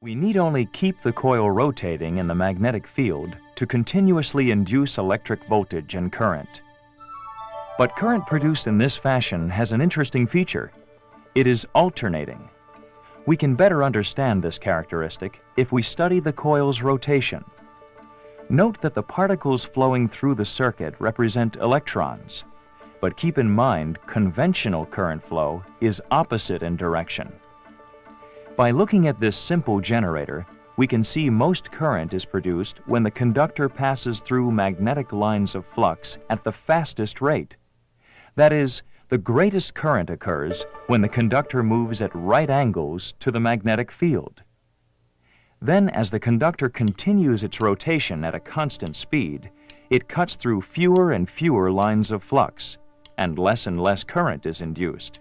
We need only keep the coil rotating in the magnetic field to continuously induce electric voltage and current. But current produced in this fashion has an interesting feature. It is alternating. We can better understand this characteristic if we study the coil's rotation. Note that the particles flowing through the circuit represent electrons, but keep in mind conventional current flow is opposite in direction. By looking at this simple generator, we can see most current is produced when the conductor passes through magnetic lines of flux at the fastest rate. That is, the greatest current occurs when the conductor moves at right angles to the magnetic field. Then, as the conductor continues its rotation at a constant speed, it cuts through fewer and fewer lines of flux, and less current is induced.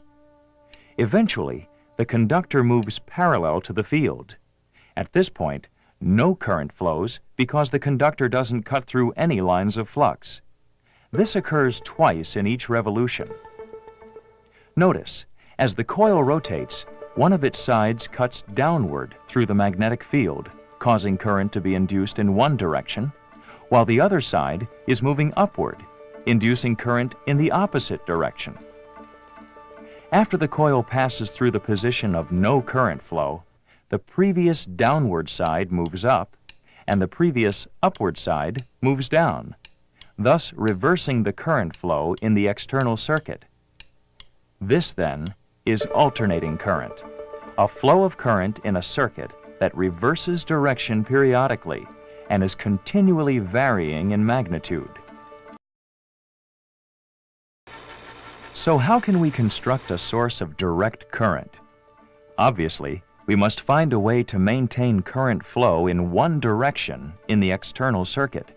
Eventually, the conductor moves parallel to the field. At this point, no current flows because the conductor doesn't cut through any lines of flux. This occurs twice in each revolution. Notice, as the coil rotates, one of its sides cuts downward through the magnetic field, causing current to be induced in one direction, while the other side is moving upward, inducing current in the opposite direction. After the coil passes through the position of no current flow, the previous downward side moves up, and the previous upward side moves down, thus reversing the current flow in the external circuit. This, then, is alternating current, a flow of current in a circuit that reverses direction periodically and is continually varying in magnitude. So how can we construct a source of direct current? Obviously, we must find a way to maintain current flow in one direction in the external circuit.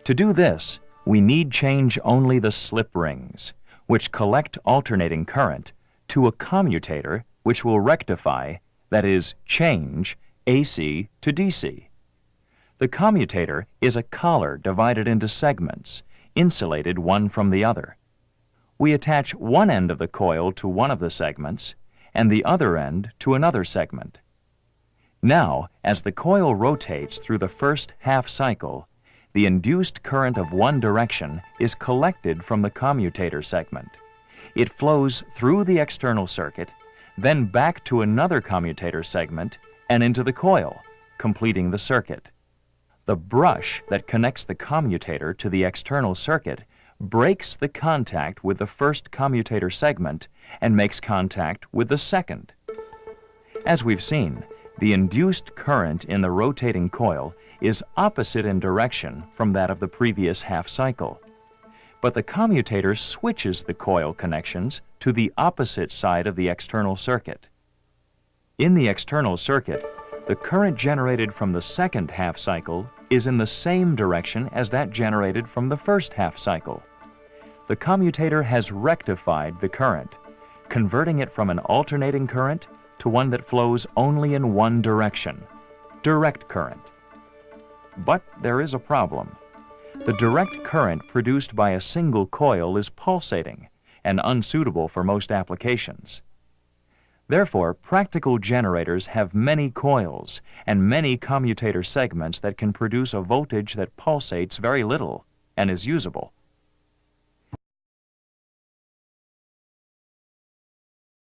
To do this, we need change only the slip rings, which collect alternating current, to a commutator which will rectify, that is, change, AC to DC. The commutator is a collar divided into segments, insulated one from the other. We attach one end of the coil to one of the segments and the other end to another segment. Now, as the coil rotates through the first half cycle, the induced current of one direction is collected from the commutator segment. It flows through the external circuit, then back to another commutator segment and into the coil, completing the circuit. The brush that connects the commutator to the external circuit breaks the contact with the first commutator segment and makes contact with the second. As we've seen, the induced current in the rotating coil is opposite in direction from that of the previous half cycle. But the commutator switches the coil connections to the opposite side of the external circuit. In the external circuit, the current generated from the second half cycle is in the same direction as that generated from the first half cycle. The commutator has rectified the current, converting it from an alternating current to one that flows only in one direction, direct current. But there is a problem. The direct current produced by a single coil is pulsating and unsuitable for most applications. Therefore, practical generators have many coils and many commutator segments that can produce a voltage that pulsates very little and is usable.